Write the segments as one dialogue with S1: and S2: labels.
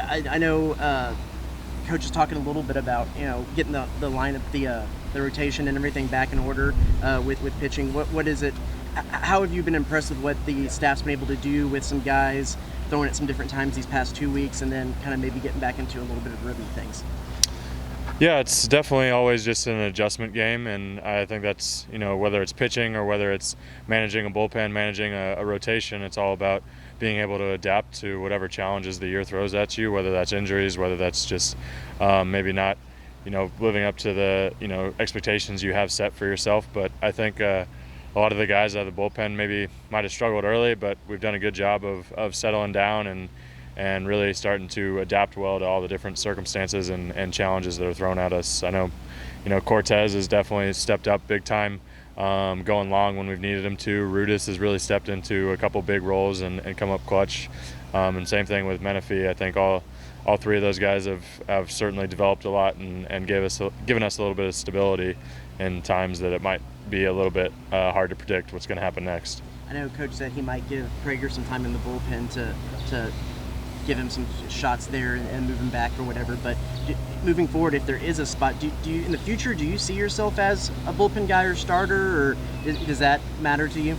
S1: I know Coach is talking a little bit about getting the line of the rotation and everything back in order with pitching. What is it? How have you been impressed with what the staff's been able to do with some guys throwing at some different times these past 2 weeks, and then kind of maybe getting back into a little bit of rhythm of things?
S2: Yeah, it's definitely always just an adjustment game, and I think that's, whether it's pitching or whether it's managing a bullpen, managing a rotation, it's all about being able to adapt to whatever challenges the year throws at you, whether that's injuries, whether that's just maybe not, living up to the, expectations you have set for yourself. But I think a lot of the guys out of the bullpen maybe might have struggled early, but we've done a good job of settling down and really starting to adapt well to all the different circumstances and challenges that are thrown at us. I know, Cortes has definitely stepped up big time, going long when we've needed him to. Rudis has really stepped into a couple big roles and come up clutch. And same thing with Menifee. I think all three of those guys have certainly developed a lot and given us a little bit of stability in times that it might be a little bit hard to predict what's going to happen next.
S1: I know Coach said he might give Prager some time in the bullpen to give him some shots there and move him back or whatever. But moving forward, if there is a spot, do you in the future, do you see yourself as a bullpen guy or starter, or does that matter to you?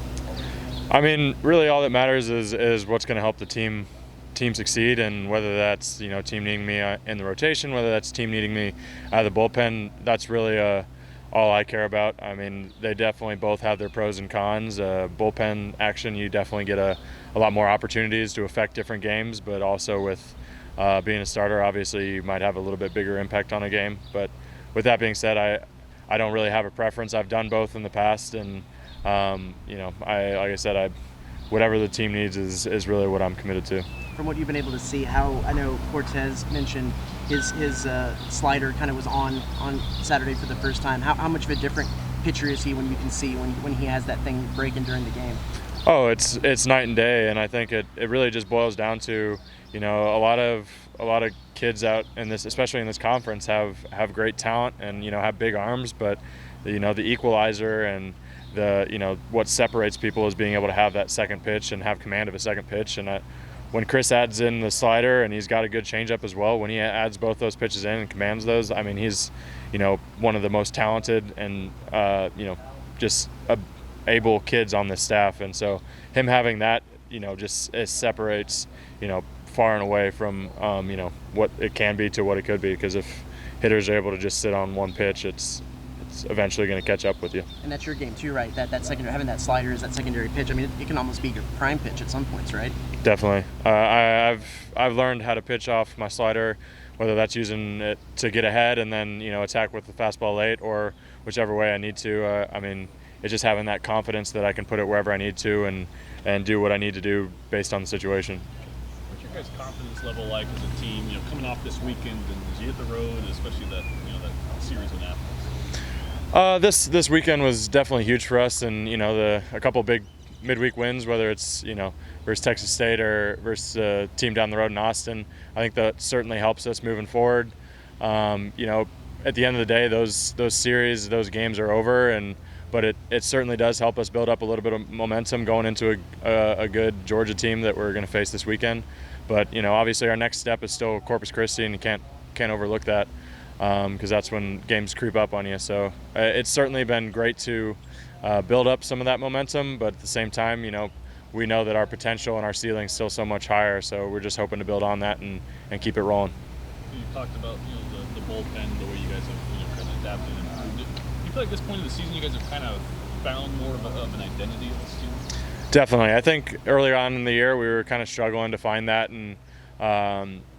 S2: I mean, really all that matters is what's going to help the team succeed, and whether that's team needing me in the rotation, whether that's team needing me out of the bullpen. That's really all I care about. I mean, they definitely both have their pros and cons. Bullpen action, you definitely get a lot more opportunities to affect different games, but also with being a starter, obviously you might have a little bit bigger impact on a game. But with that being said, I don't really have a preference. I've done both in the past, and like I said, whatever the team needs is really what I'm committed to.
S1: From what you've been able to see, how I know Cortes mentioned his slider kind of was on Saturday for the first time. How much of a different pitcher is he when you can see when he has that thing breaking during the game?
S2: Oh, it's night and day, and I think it really just boils down to a lot of kids out in this, especially in this conference, have great talent and have big arms, but the equalizer and the what separates people is being able to have that second pitch and have command of a second pitch. And when Chris adds in the slider, and he's got a good changeup as well, when he adds both those pitches in and commands those, I mean, he's one of the most talented and just able kids on this staff. And so him having that just it separates far and away from what it can be to what it could be, because if hitters are able to just sit on one pitch, it's eventually going to catch up with you.
S1: And that's your game too, right? That secondary, having that slider is that secondary pitch. I mean, it can almost be your prime pitch at some points, right?
S2: Definitely. I've learned how to pitch off my slider, whether that's using it to get ahead and then attack with the fastball late, or whichever way I need to. I mean, it's just having that confidence that I can put it wherever I need to and do what I need to do based on the situation.
S3: What's your guys' confidence level like as a team? Coming off this weekend and as you hit the road, especially that that series in Athens.
S2: This weekend was definitely huge for us, and a couple big midweek wins, whether it's versus Texas State or versus a team down the road in Austin. I think that certainly helps us moving forward. At the end of the day, those series, those games are over, but it certainly does help us build up a little bit of momentum going into a good Georgia team that we're going to face this weekend. But obviously our next step is still Corpus Christi, and you can't overlook that, because that's when games creep up on you. So it's certainly been great to build up some of that momentum, but at the same time, we know that our potential and our ceiling is still so much higher. So we're just hoping to build on that and keep it rolling.
S3: You talked about the bullpen, the way you guys have kind of adapted and improved it. Do you feel like at this point of the season you guys have kind of found more of an identity of this team?
S2: Definitely. I think earlier on in the year we were kind of struggling to find that, and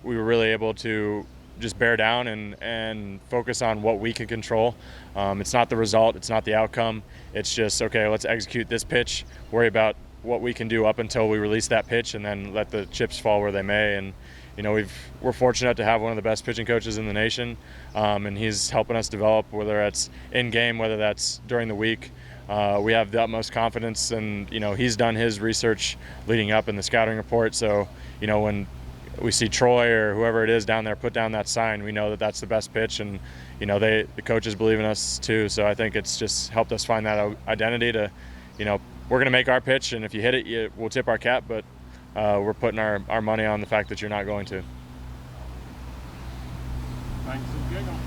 S2: we were really able to just bear down and focus on what we can control. It's not the result, it's not the outcome. It's just, okay, let's execute this pitch, worry about what we can do up until we release that pitch, and then let the chips fall where they may. And we're fortunate to have one of the best pitching coaches in the nation, and he's helping us develop, whether that's in game, whether that's during the week. We have the utmost confidence, and he's done his research leading up in the scouting report. So when we see Troy or whoever it is down there put down that sign, we know that that's the best pitch, and the coaches believe in us too. So I think it's just helped us find that identity to we're going to make our pitch, and if you hit it, we'll tip our cap, but we're putting our money on the fact that you're not going to.
S4: Thanks, Diego.